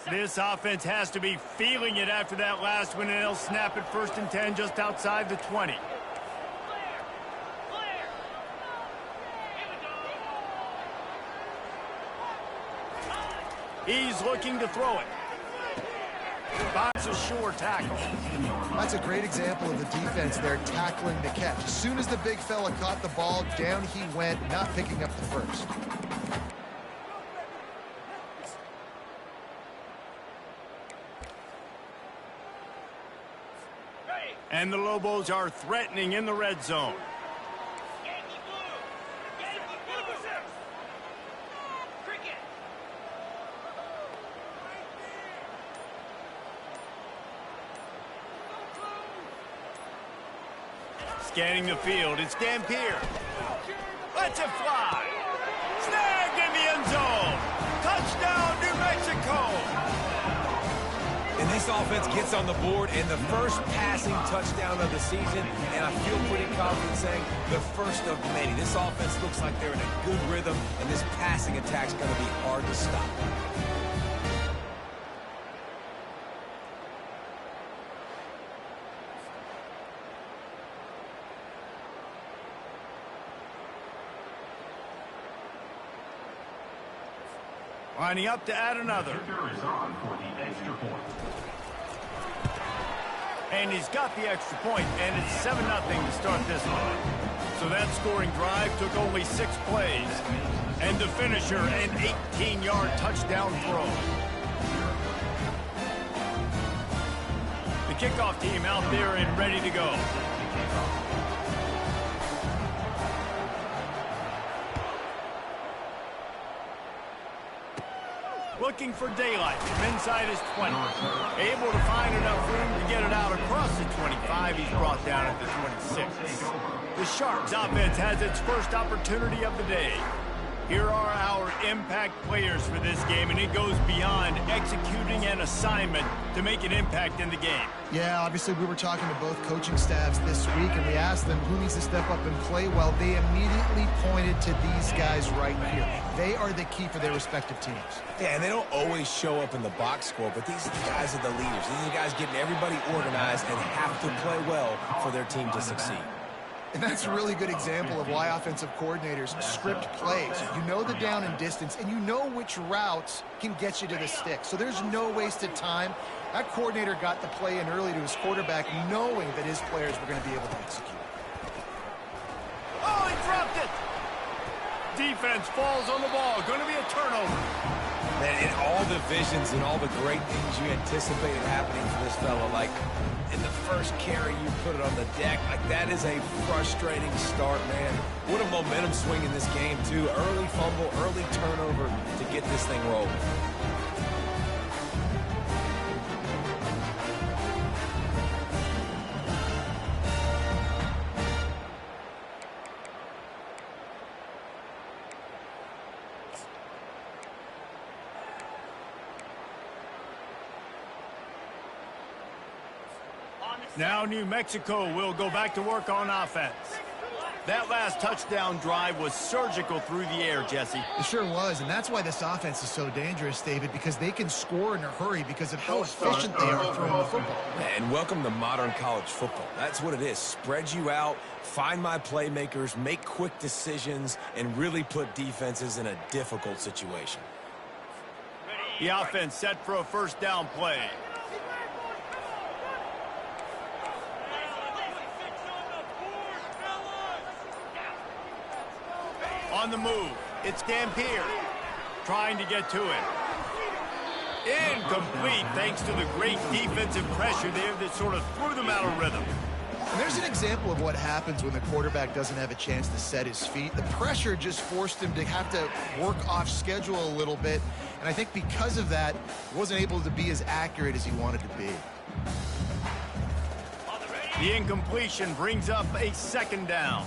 This offense has to be feeling it after that last one, and they'll snap it 1st and 10 just outside the 20. He's looking to throw it. Finds a sure tackle. That's a great example of the defense there tackling the catch. As soon as the big fella caught the ball, down he went, not picking up the first. And the Lobos are threatening in the red zone. Scanning the field, it's Dampier. Lets it fly. Snagged in the end zone. Touchdown, New Mexico. And this offense gets on the board and the first passing touchdown of the season, and I feel pretty confident saying the first of many. This offense looks like they're in a good rhythm, and this passing attack's going to be hard to stop. Lining up to add another. And he's got the extra point, and it's 7-0 to start this one. So that scoring drive took only 6 plays. And the finisher, an 18-yard touchdown throw. The kickoff team out there and ready to go. Looking for daylight from inside his 20. Able to find enough room to get it out across the 25. He's brought down at the 26. The Sharks offense has its first opportunity of the day. Here are our impact players for this game, and it goes beyond executing an assignment to make an impact in the game. Yeah, obviously we were talking to both coaching staffs this week, and we asked them who needs to step up and play well. They immediately pointed to these guys right here. They are the key for their respective teams. Yeah, and they don't always show up in the box score, but these guys are the leaders. These are the guys getting everybody organized and have to play well for their team to succeed. And that's a really good example of why offensive coordinators script plays. You know the down and distance, and you know which routes can get you to the stick. So there's no wasted time. That coordinator got the play in early to his quarterback, knowing that his players were going to be able to execute. Oh, he dropped it! Defense falls on the ball. Going to be a turnover. Man, in all the visions and all the great things you anticipated happening for this fella, like in the first carry you put it on the deck, like that is a frustrating start, man. What a momentum swing in this game, too. Early fumble, early turnover to get this thing rolling. Now New Mexico will go back to work on offense. That last touchdown drive was surgical through the air, Jesse. It sure was, and that's why this offense is so dangerous, David, because they can score in a hurry because of how efficient they are throwing the football. And welcome to modern college football. That's what it is. Spread you out, find my playmakers, make quick decisions, and really put defenses in a difficult situation. The offense set for a first down play. On the move, it's Dampier trying to get to it. Incomplete thanks to the great defensive pressure there that sort of threw them out of rhythm. And there's an example of what happens when the quarterback doesn't have a chance to set his feet. The pressure just forced him to have to work off schedule a little bit. And I think because of that, he wasn't able to be as accurate as he wanted to be. The incompletion brings up a second down.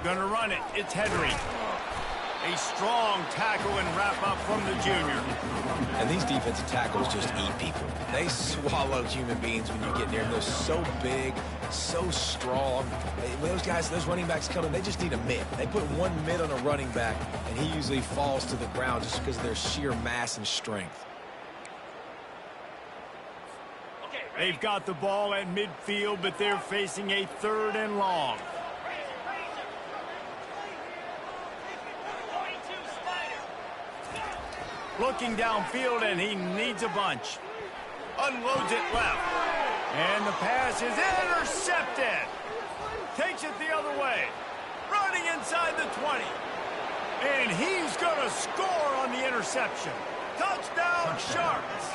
Gonna run it. It's Henry. A strong tackle and wrap-up from the junior. And these defensive tackles just eat people. They swallow human beings when you get near them. They're so big, so strong. When those guys, those running backs come in, they just need a mid. They put one mid on a running back, and he usually falls to the ground just because of their sheer mass and strength. They've got the ball at midfield, but they're facing a 3rd and long. Looking downfield, and he needs a bunch. Unloads it left. And the pass is intercepted. Takes it the other way. Running inside the 20. And he's going to score on the interception. Touchdown, Sharks.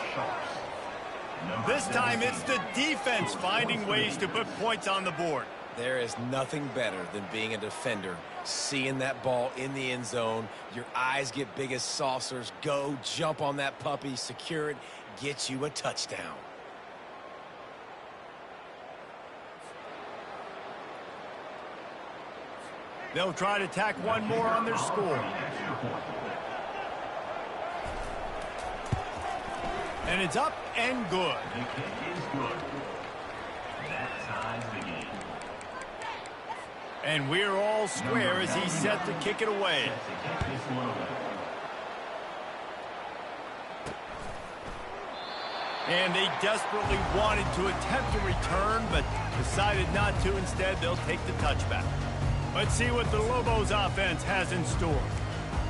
This time it's the defense finding ways to put points on the board. There is nothing better than being a defender, seeing that ball in the end zone. Your eyes get big as saucers. Go, jump on that puppy, secure it, get you a touchdown. They'll try to tack one more on their score. And it's up and good. And we're all square as he's set to kick it away. And they desperately wanted to attempt a return, but decided not to. Instead, they'll take the touchback. Let's see what the Lobos offense has in store.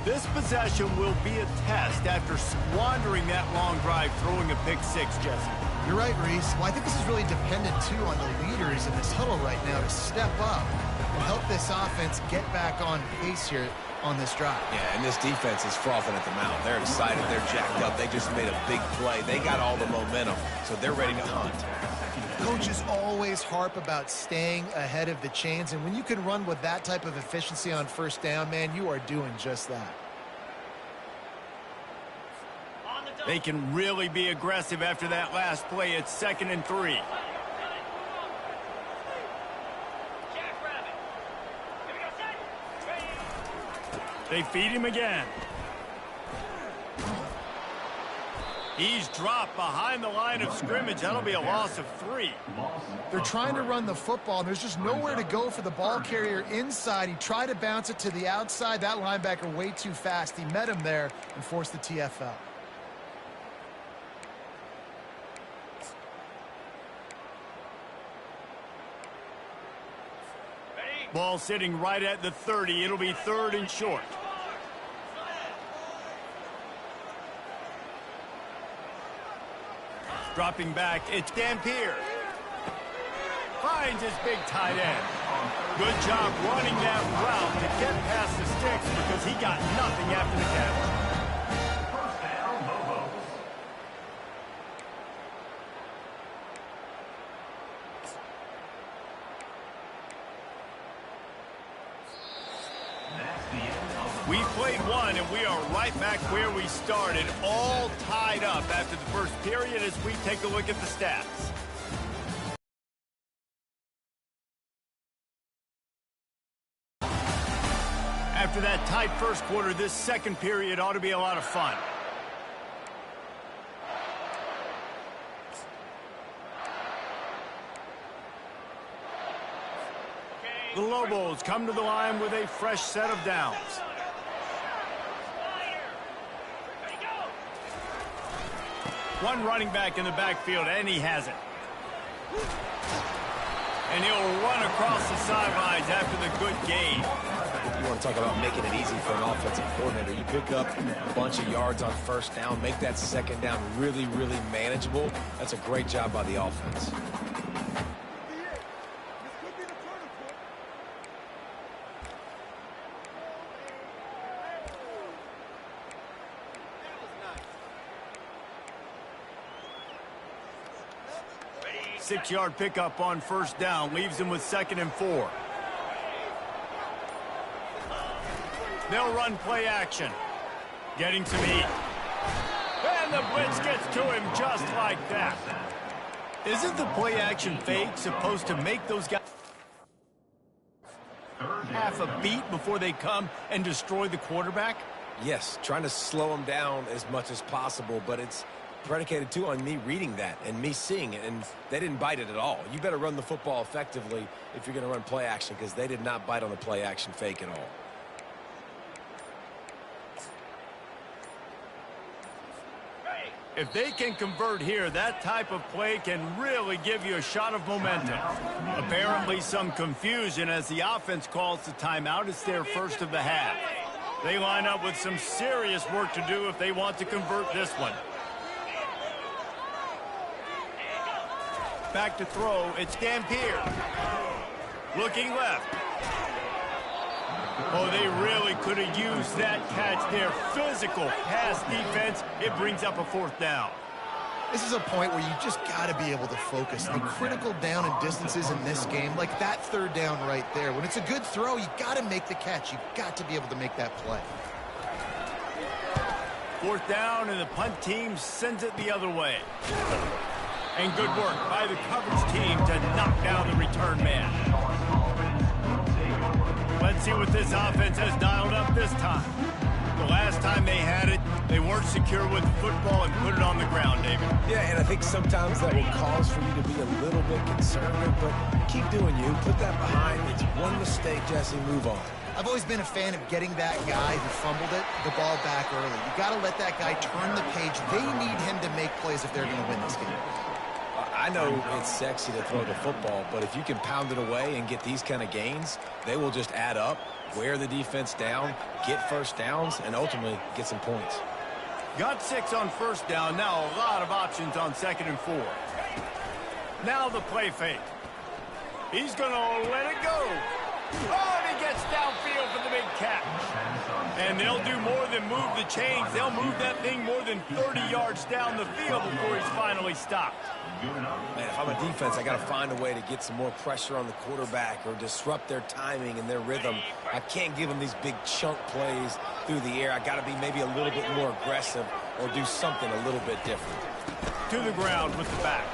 This possession will be a test after squandering that long drive, throwing a pick-6, Jesse. You're right, Reese. Well, I think this is really dependent, too, on the leaders in this huddle right now to step up and help this offense get back on pace here on this drive. Yeah, and this defense is frothing at the mouth. They're excited. They're jacked up. They just made a big play. They got all the momentum, so they're ready to hunt. Coaches always harp about staying ahead of the chains, and when you can run with that type of efficiency on 1st down, man, you are doing just that. They can really be aggressive after that last play. It's 2nd and 3. They feed him again. He's dropped behind the line of scrimmage. That'll be a loss of 3. They're trying to run the football, and there's just nowhere to go for the ball carrier inside. He tried to bounce it to the outside. That linebacker way too fast. He met him there and forced the TFL. Ball sitting right at the 30. It'll be 3rd and short. Dropping back, it's Dampier. Finds his big tight end. Good job running that route to get past the sticks because he got nothing after the catch. We played one, and we are right back where we started, all tied up after the first period as we take a look at the stats. After that tight first quarter, this second period ought to be a lot of fun. The Lobos come to the line with a fresh set of downs. One running back in the backfield, and he has it. And he'll run across the sidelines after the good gain. You want to talk about making it easy for an offensive coordinator. You pick up a bunch of yards on 1st down, make that 2nd down really, really manageable. That's a great job by the offense. Six-yard pickup on 1st down. Leaves him with 2nd and 4. They'll run play action. Getting some heat. And the blitz gets to him just like that. Isn't the play action fake supposed to make those guys? half a beat before they come and destroy the quarterback? Yes, trying to slow them down as much as possible, but it's predicated, too, on me reading that and me seeing it, and they didn't bite it at all. You better run the football effectively if you're going to run play action, because they did not bite on the play action fake at all. If they can convert here, that type of play can really give you a shot of momentum. Apparently some confusion as the offense calls the timeout. It's their first of the half. They line up with some serious work to do if they want to convert this one. Back to throw, it's Dampier. Looking left. Oh, they really could have used that catch there. Physical pass defense. It brings up a fourth down. This is a point where you just got to be able to focus. The critical down and distances in this game, like that third down right there. When it's a good throw, you got to make the catch. You got to be able to make that play. Fourth down, and the punt team sends it the other way. And good work by the coverage team to knock down the return man. Let's see what this offense has dialed up this time. The last time they had it, they weren't secure with the football and put it on the ground, David. Yeah, and I think sometimes that will cause for you to be a little bit conservative, but keep doing you. Put that behind. It's one mistake, Jesse. Move on. I've always been a fan of getting that guy who fumbled it, the ball back early. You got to let that guy turn the page. They need him to make plays if they're going to win this game. I know it's sexy to throw the football, but if you can pound it away and get these kind of gains, they will just add up, wear the defense down, get first downs, and ultimately get some points. Got 6 on first down. Now a lot of options on 2nd and 4. Now the play fake. He's going to let it go. Oh, and he gets downfield for the big catch. And they'll do more than move the chains. They'll move that thing more than 30 yards down the field before he's finally stopped. Man, if I'm a defense, I got to find a way to get some more pressure on the quarterback or disrupt their timing and their rhythm. I can't give them these big chunk plays through the air. I got to be maybe a little bit more aggressive or do something a little bit different. To the ground with the back.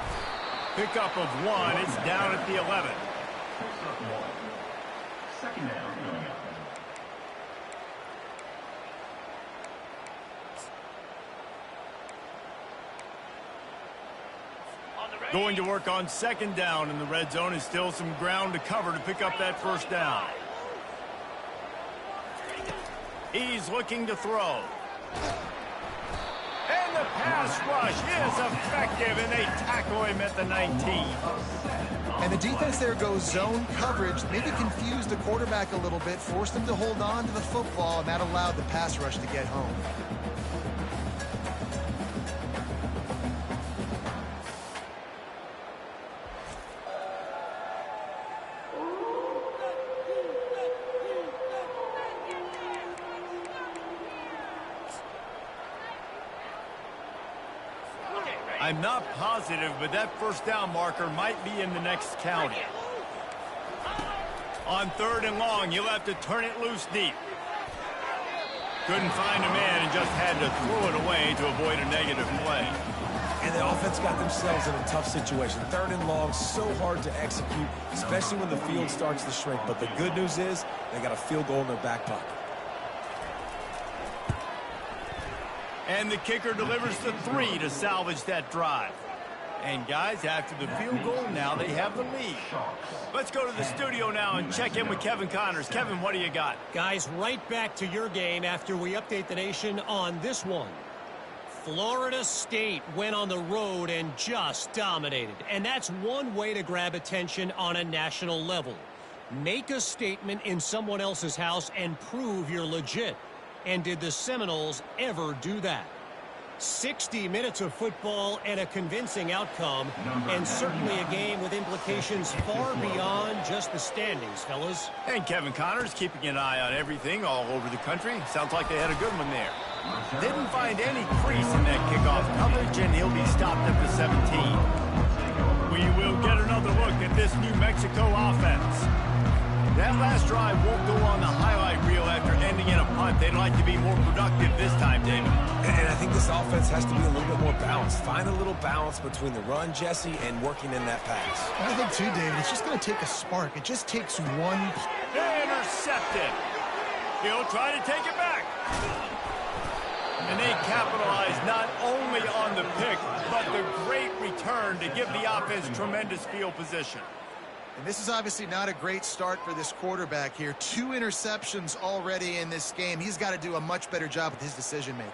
Pickup of 1. It's down at the 11. Second down. Going to work on 2nd down in the red zone, and still some ground to cover to pick up that first down. He's looking to throw. And the pass rush is effective, and they tackle him at the 19. And the defense there goes zone coverage, maybe confused the quarterback a little bit, forced him to hold on to the football, and that allowed the pass rush to get home. I'm not positive, but that first down marker might be in the next county. On 3rd and long, you'll have to turn it loose deep. Couldn't find a man and just had to throw it away to avoid a negative play. And the offense got themselves in a tough situation. 3rd and long, so hard to execute, especially when the field starts to shrink. But the good news is they got a field goal in their back pocket. And the kicker delivers the 3 to salvage that drive. And guys, after the field goal, now they have the lead. Let's go to the studio now and check in with Kevin Connors. Kevin, what do you got? Guys, right back to your game after we update the nation on this one. Florida State went on the road and just dominated. And that's one way to grab attention on a national level. Make a statement in someone else's house and prove you're legit. And did the Seminoles ever do that? 60 minutes of football and a convincing outcome, and certainly a game with implications far beyond just the standings, fellas. And Kevin Connors keeping an eye on everything all over the country. Sounds like they had a good one there. Didn't find any crease in that kickoff coverage, and he'll be stopped at the 17. We will get another look at this New Mexico offense. That last drive won't go on the highlight reel after any sending in a punt. They'd like to be more productive this time, David. And I think this offense has to be a little bit more balanced. Find a little balance between the run, Jesse, and working in that pass. I think, too, David, it's just going to take a spark. It just takes one. Intercepted. He'll try to take it back. And they capitalize not only on the pick, but the great return to give the offense tremendous field position. And this is obviously not a great start for this quarterback here. 2 interceptions already in this game. He's got to do a much better job with his decision-making.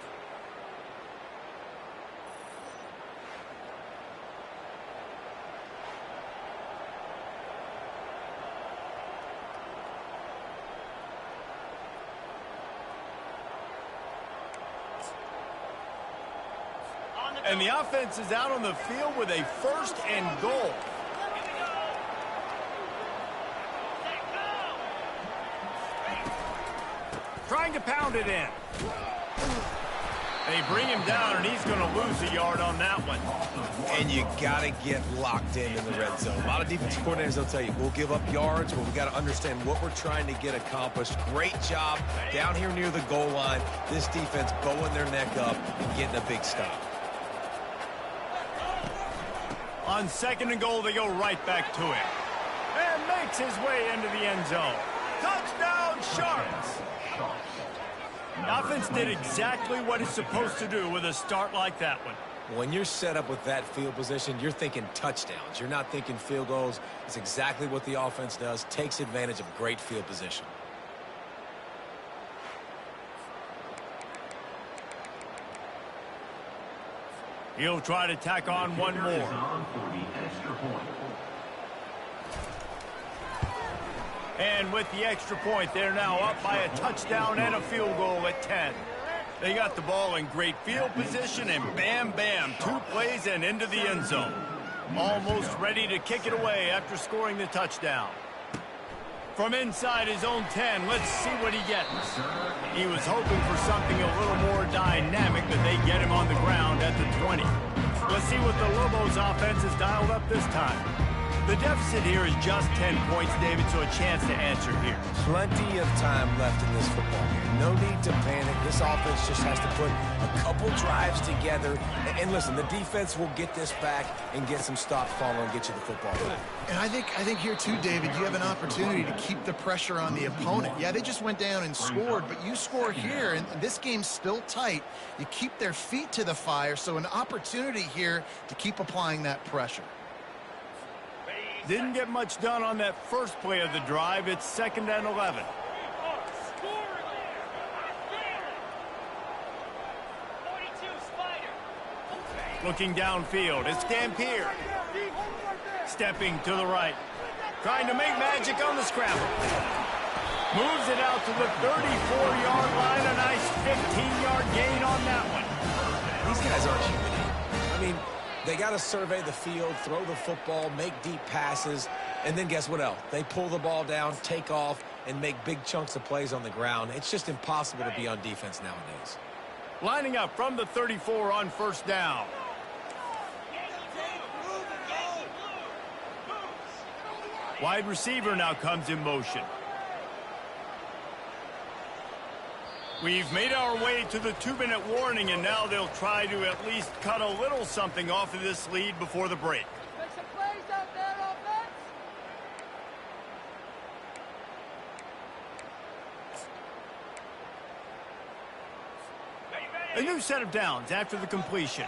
And the offense is out on the field with a 1st and goal. Trying to pound it in. They bring him down, and he's going to lose a yard on that one. And you got to get locked in the red zone. A lot of defensive coordinators will tell you, we'll give up yards, but we got to understand what we're trying to get accomplished. Great job down here near the goal line. This defense bowing their neck up and getting a big stop. On 2nd and goal, they go right back to him. And makes his way into the end zone. Touchdown, Sharks! The offense did exactly what it's supposed to do with a start like that one. When you're set up with that field position, you're thinking touchdowns. You're not thinking field goals. It's exactly what the offense does. Takes advantage of great field position. He'll try to tack on one more. And with the extra point, they're now up by a touchdown and a field goal at 10. They got the ball in great field position, and bam, bam, 2 plays and into the end zone. Almost ready to kick it away after scoring the touchdown. From inside his own 10, let's see what he gets. He was hoping for something a little more dynamic, but they get him on the ground at the 20. Let's see what the Lobos offense has dialed up this time. The deficit here is just 10 points, David, so a chance to answer here. Plenty of time left in this football game. No need to panic. This offense just has to put a couple drives together. And listen, the defense will get this back and get some stops following and get you the football back. And I think here too, David, you have an opportunity to keep the pressure on the opponent. Yeah, they just went down and scored, but you score here, and this game's still tight. You keep their feet to the fire, so an opportunity here to keep applying that pressure. Didn't get much done on that first play of the drive. It's 2nd and 11. Looking downfield, it's Dampier. Stepping to the right. Trying to make magic on the scramble. Moves it out to the 34-yard line. A nice 15-yard gain on that one. These guys aren't human. I mean, they got to survey the field, throw the football, make deep passes, and then guess what else? They pull the ball down, take off, and make big chunks of plays on the ground. It's just impossible to be on defense nowadays. Lining up from the 34 on 1st down. Wide receiver now comes in motion. We've made our way to the 2-minute warning, and now they'll try to at least cut a little something off of this lead before the break. Make some plays out there, offense. A new set of downs after the completion.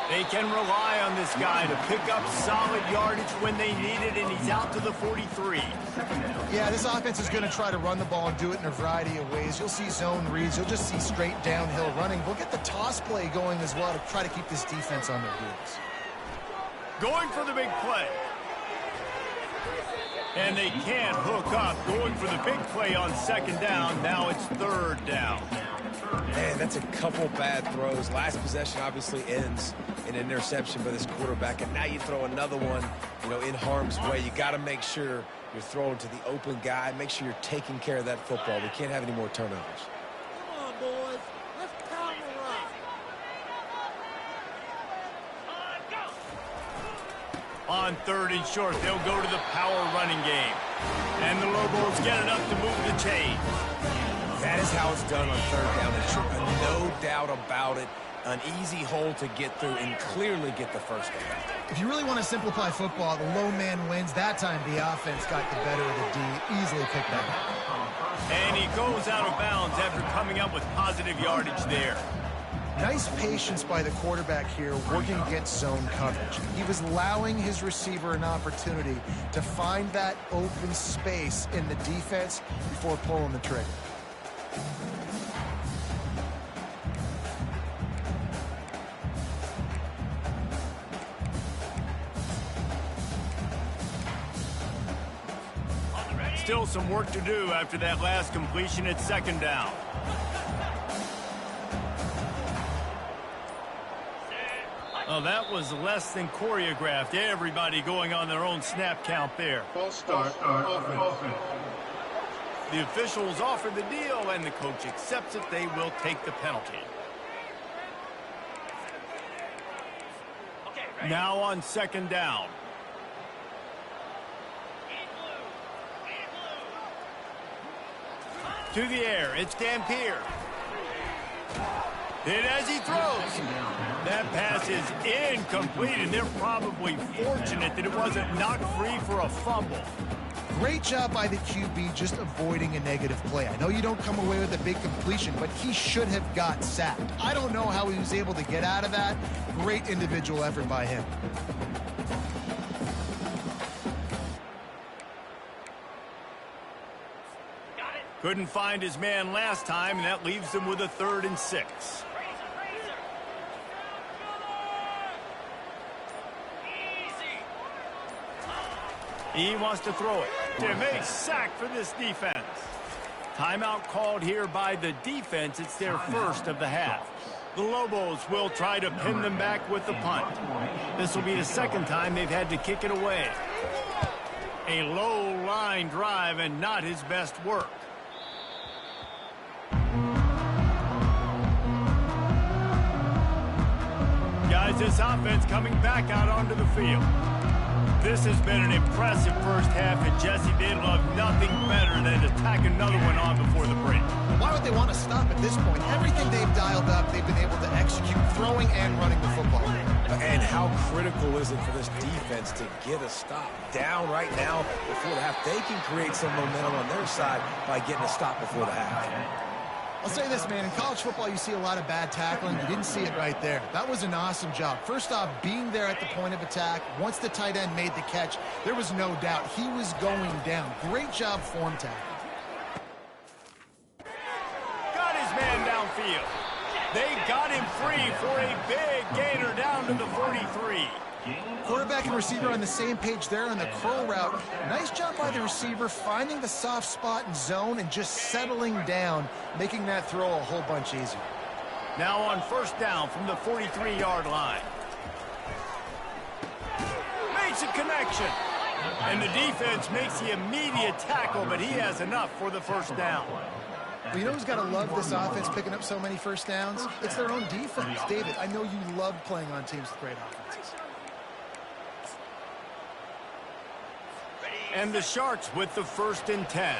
They can rely on this guy to pick up solid yardage when they need it, and he's out to the 43. Yeah, this offense is going to try to run the ball and do it in a variety of ways. You'll see zone reads. You'll just see straight downhill running. We'll get the toss play going as well to try to keep this defense on their heels. Going for the big play. And they can't hook up. Going for the big play on second down. Now it's third down. Man, that's a couple bad throws. Last possession obviously ends in an interception by this quarterback, and now you throw another one, in harm's way. You got to make sure you're throwing to the open guy. Make sure you're taking care of that football. We can't have any more turnovers. Come on, boys. Let's power up. On third and short, they'll go to the power running game. And the Lobos get it up to move the chains. That is how it's done on third down and short. No doubt about it. An easy hole to get through and clearly get the first down. If you really want to simplify football, the low man wins. That time the offense got the better of the D. Easily picked that up. And he goes out of bounds after coming up with positive yardage there. Nice patience by the quarterback here working against zone coverage. He was allowing his receiver an opportunity to find that open space in the defense before pulling the trigger. Still some work to do after that last completion at second down. Oh, that was less than choreographed. Everybody going on their own snap count there. False start, offense. The officials offer the deal, and the coach accepts it. They will take the penalty. Now on second down. To the air, it's Dampier. Hit as he throws. That pass is incomplete, and they're probably fortunate that it wasn't knocked free for a fumble. Great job by the QB just avoiding a negative play. I know you don't come away with a big completion, but he should have got sacked. I don't know how he was able to get out of that. Great individual effort by him. Couldn't find his man last time, and that leaves them with a 3rd and 6. He wants to throw it. A sack for this defense. Timeout called here by the defense. It's their first of the half. The Lobos will try to pin them back with the punt. This will be the second time they've had to kick it away. A low line drive and not his best work. Guys, this offense coming back out onto the field. This has been an impressive first half, and Jesse, they'd love nothing better than to tack another one on before the break. Why would they want to stop at this point? Everything they've dialed up, they've been able to execute, throwing and running the football. And how critical is it for this defense to get a stop? Down right now before the half. They can create some momentum on their side by getting a stop before the half. I'll say this, man. In college football, you see a lot of bad tackling. You didn't see it right there. That was an awesome job. First off, being there at the point of attack. Once the tight end made the catch, there was no doubt he was going down. Great job form tackling. Got his man downfield. They got him free for a big gainer down to the 43. Quarterback and receiver on the same page there on the curl route. Nice job by the receiver finding the soft spot in zone and just settling down, making that throw a whole bunch easier. Now on first down from the 43-yard line. Makes a connection. And the defense makes the immediate tackle, but he has enough for the first down. Well, you know who's got to love this offense picking up so many first downs? It's their own defense. David, I know you love playing on teams with great offenses. And the Sharks with the 1st and 10.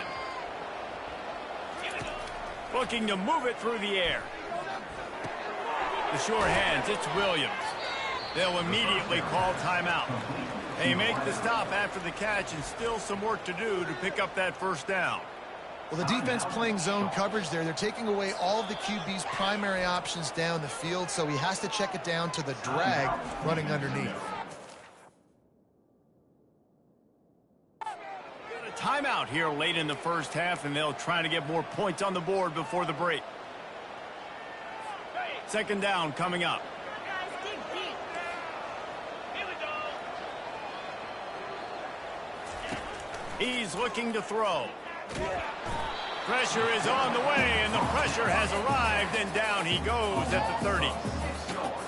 Looking to move it through the air. The sure hands, it's Williams. They'll immediately call timeout. They make the stop after the catch, and still some work to do to pick up that first down. Well, the defense playing zone coverage there. They're taking away all of the QB's primary options down the field, so he has to check it down to the drag running underneath. Timeout here late in the first half, and they'll try to get more points on the board before the break. Second down coming up. He's looking to throw. Pressure is on the way, and the pressure has arrived, and down he goes at the 30.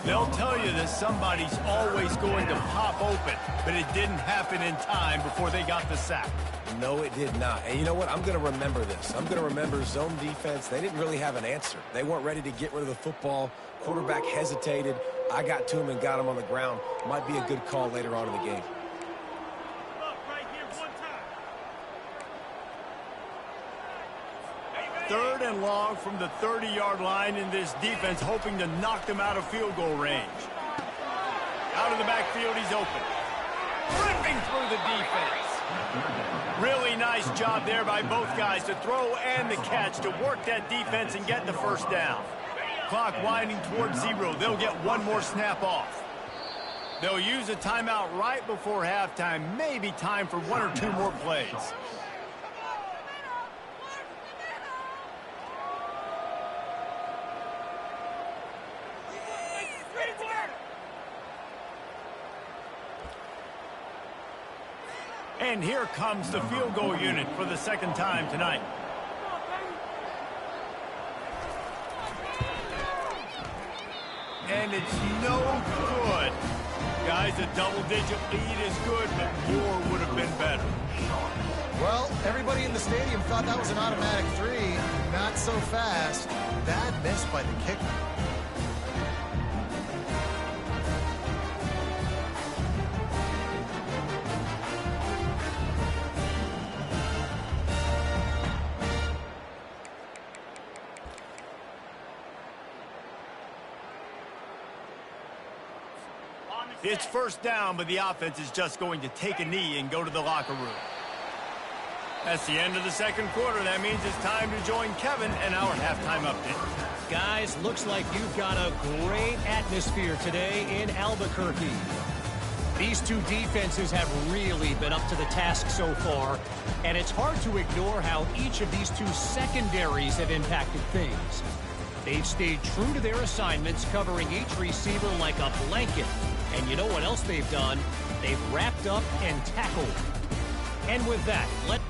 They'll tell you that somebody's always going to pop open, but it didn't happen in time before they got the sack. No, it did not. And you know what? I'm going to remember this. I'm going to remember zone defense. They didn't really have an answer. They weren't ready to get rid of the football. Quarterback hesitated. I got to him and got him on the ground. Might be a good call later on in the game. Third and long from the 30-yard line, in this defense hoping to knock them out of field goal range. Out of the backfield, he's open. Ripping through the defense. Really nice job there by both guys to throw and the catch to work that defense and get the first down. Clock winding towards 0. They'll get one more snap off. They'll use a timeout right before halftime. Maybe time for one or two more plays. And here comes the field goal unit for the second time tonight. And it's no good. Guys, a double-digit lead is good, but more would have been better. Well, everybody in the stadium thought that was an automatic 3. Not so fast. Bad miss by the kicker. It's first down, but the offense is just going to take a knee and go to the locker room. That's the end of the second quarter. That means it's time to join Kevin and our halftime update. Guys, looks like you've got a great atmosphere today in Albuquerque. These two defenses have really been up to the task so far, and it's hard to ignore how each of these two secondaries have impacted things. They've stayed true to their assignments, covering each receiver like a blanket. And you know what else they've done? They've wrapped up and tackled. And with that, let's...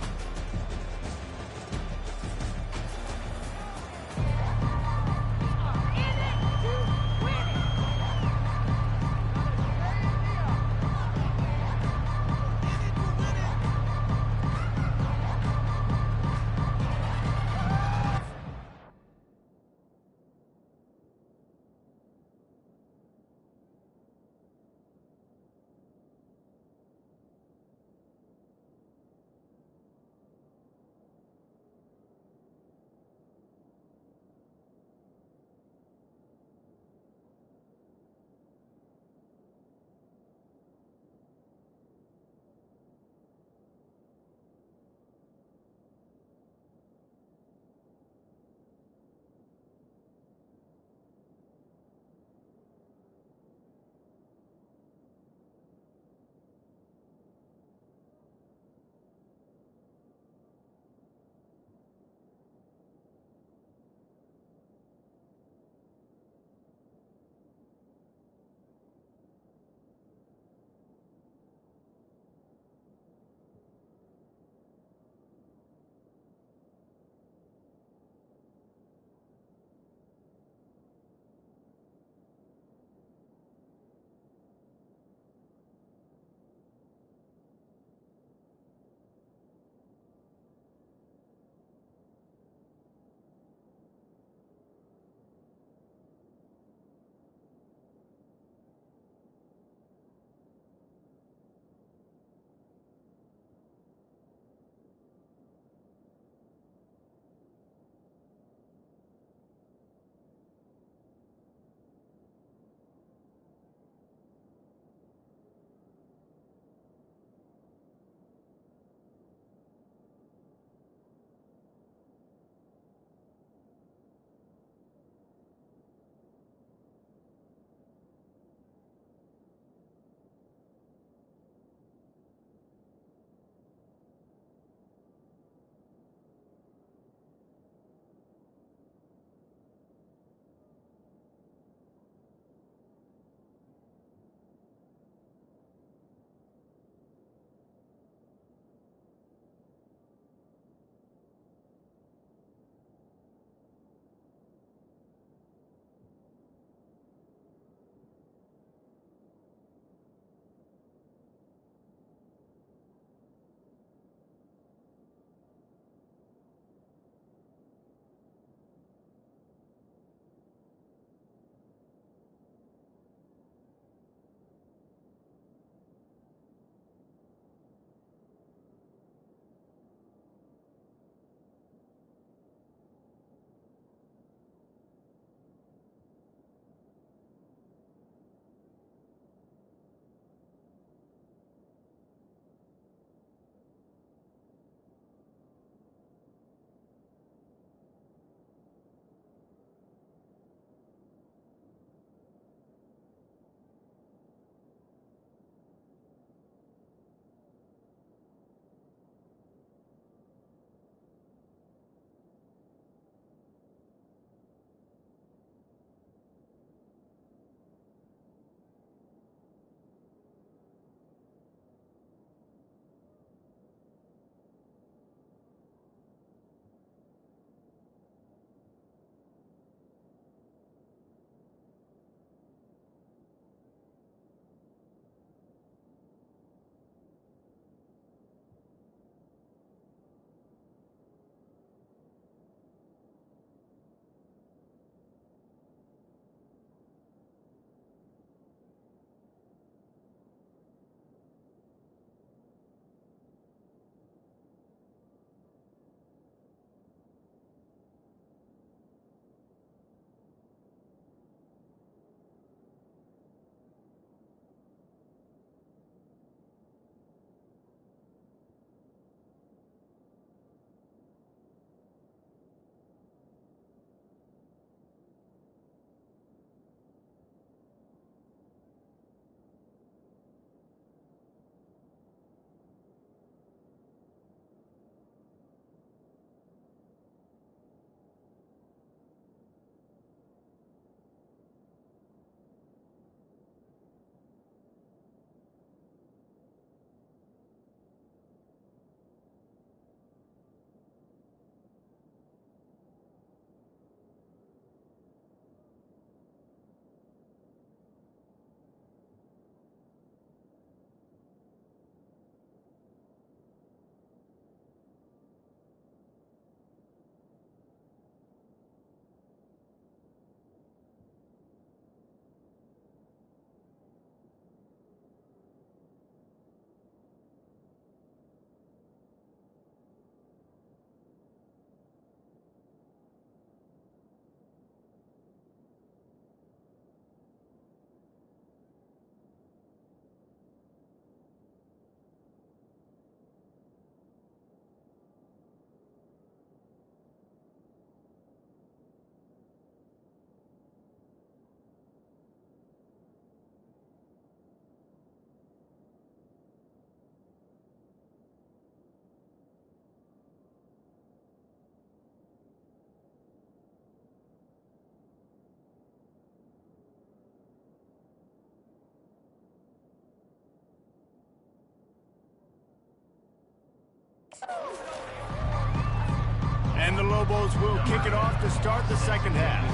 And the Lobos will kick it off to start the second half.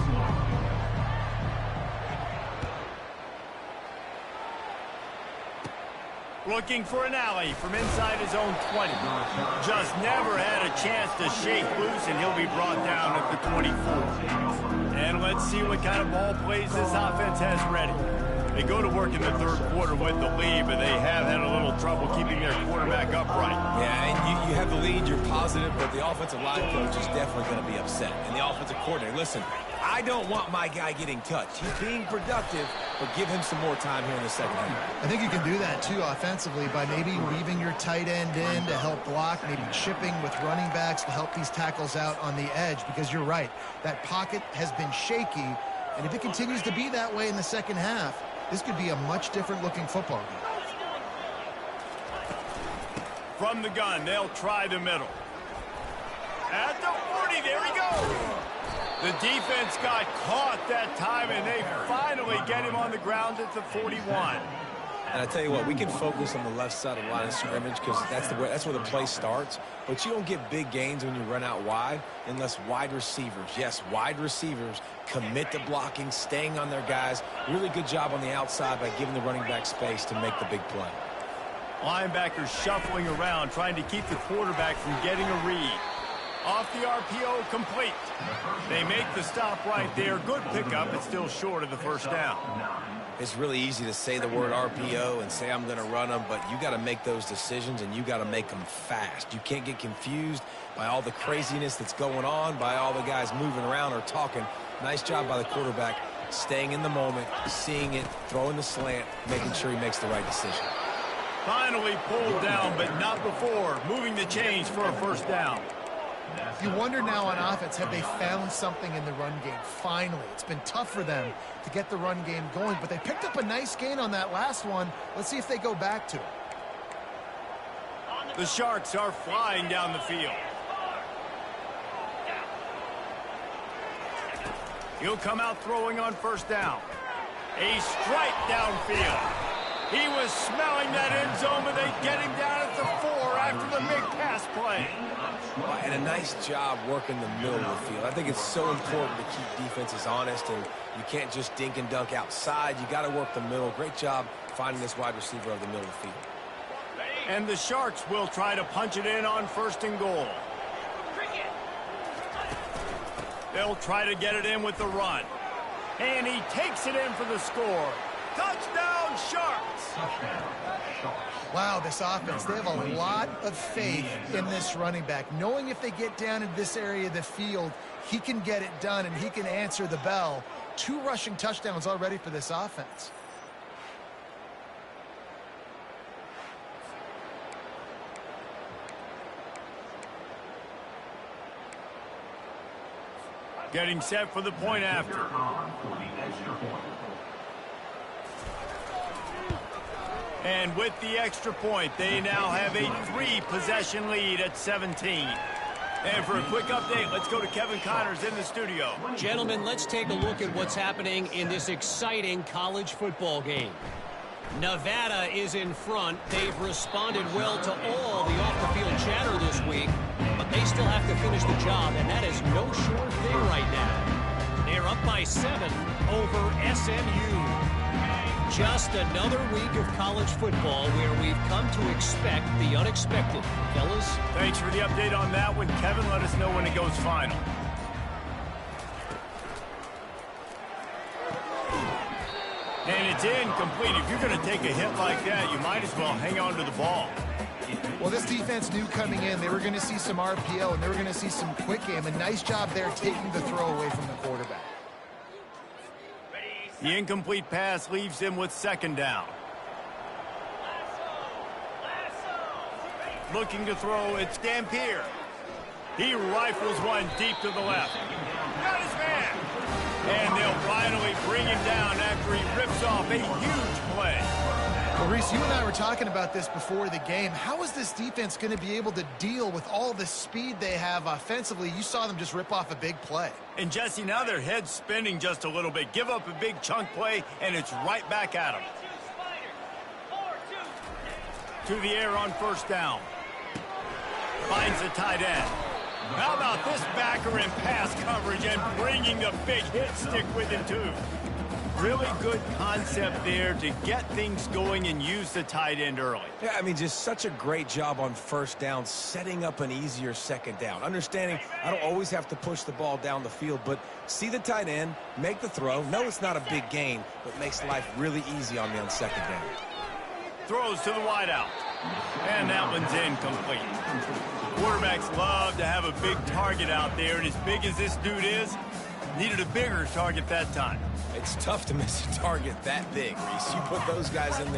Looking for an alley from inside his own 20. Just never had a chance to shake loose, and he'll be brought down at the 24. And let's see what kind of ball plays this offense has ready. They go to work in the third quarter with the lead, but they have had a little trouble keeping their quarterback upright. Yeah, and you have the lead, you're positive, but the offensive line coach is definitely going to be upset. And the offensive coordinator, listen, I don't want my guy getting touched. He's being productive, but give him some more time here in the second half. I think you can do that, too, offensively, by maybe leaving your tight end in to help block, maybe chipping with running backs to help these tackles out on the edge, because you're right. That pocket has been shaky, and if it continues to be that way in the second half, this could be a much different-looking football game. From the gun, they'll try the middle. At the 40, there he goes. The defense got caught that time, and they finally get him on the ground at the 41. And I tell you what, we can focus on the left side of the line of scrimmage because that's where the play starts. But you don't get big gains when you run out wide unless wide receivers, yes, wide receivers, commit to blocking, staying on their guys. Really good job on the outside by giving the running back space to make the big play. Linebackers shuffling around, trying to keep the quarterback from getting a read. Off the RPO, complete. They make the stop right there. Good pickup, but still short of the first down. It's really easy to say the word RPO and say I'm going to run them, but you got to make those decisions and you got to make them fast. You can't get confused by all the craziness that's going on, by all the guys moving around or talking. Nice job by the quarterback, staying in the moment, seeing it, throwing the slant, making sure he makes the right decision. Finally pulled down, but not before moving the chains for a first down. You wonder now on offense, have they found something in the run game? Finally, it's been tough for them to get the run game going, but they picked up a nice gain on that last one. Let's see if they go back to it. The Sharks are flying down the field. He'll come out throwing on first down. A strike downfield. He was smelling that end zone, but they get him down at the 4 after the big pass play. And a nice job working the middle of the field. I think it's so important to keep defenses honest, and you can't just dink and dunk outside. You got to work the middle. Great job finding this wide receiver of the middle of the field. And the Sharks will try to punch it in on first and goal. They'll try to get it in with the run. And he takes it in for the score. Touchdown, Sharks! Wow, this offense, they have a lot of faith in this running back, knowing if they get down in this area of the field, he can get it done and he can answer the bell. 2 rushing touchdowns already for this offense. Getting set for the point after. And with the extra point, they now have a 3-possession lead at 17. And for a quick update, let's go to Kevin Connors in the studio. Gentlemen, let's take a look at what's happening in this exciting college football game. Nevada is in front. They've responded well to all the off-the-field chatter this week, but they still have to finish the job, and that is no sure thing right now. They're up by 7 over SMU. Just another week of college football where we've come to expect the unexpected. Fellas? Thanks for the update on that one, Kevin. Let us know when it goes final. And it's incomplete. If you're going to take a hit like that, you might as well hang on to the ball. Well, this defense knew coming in they were going to see some RPO and they were going to see some quick game. A nice job there taking the throw away from the quarterback. The incomplete pass leaves him with second down. Looking to throw, it's Dampier. He rifles one deep to the left. Got his man. And they'll finally bring him down after he rips off a huge play. Well, Reese, you and I were talking about this before the game. How is this defense going to be able to deal with all the speed they have offensively? You saw them just rip off a big play. And, Jesse, now their head's spinning just a little bit. Give up a big chunk play, and it's right back at them. To the air on first down. Finds the tight end. How about this backer in pass coverage and bringing the big hit stick with him, too? Really good concept there to get things going and use the tight end early. Yeah, I mean, just such a great job on first down, setting up an easier second down. Understanding I don't always have to push the ball down the field, but see the tight end, make the throw. No, it's not a big gain, but makes life really easy on me on second down. Throws to the wideout. And that one's incomplete. Quarterbacks love to have a big target out there, and as big as this dude is, needed a bigger target that time. It's tough to miss a target that big, Reese. You put those guys in there.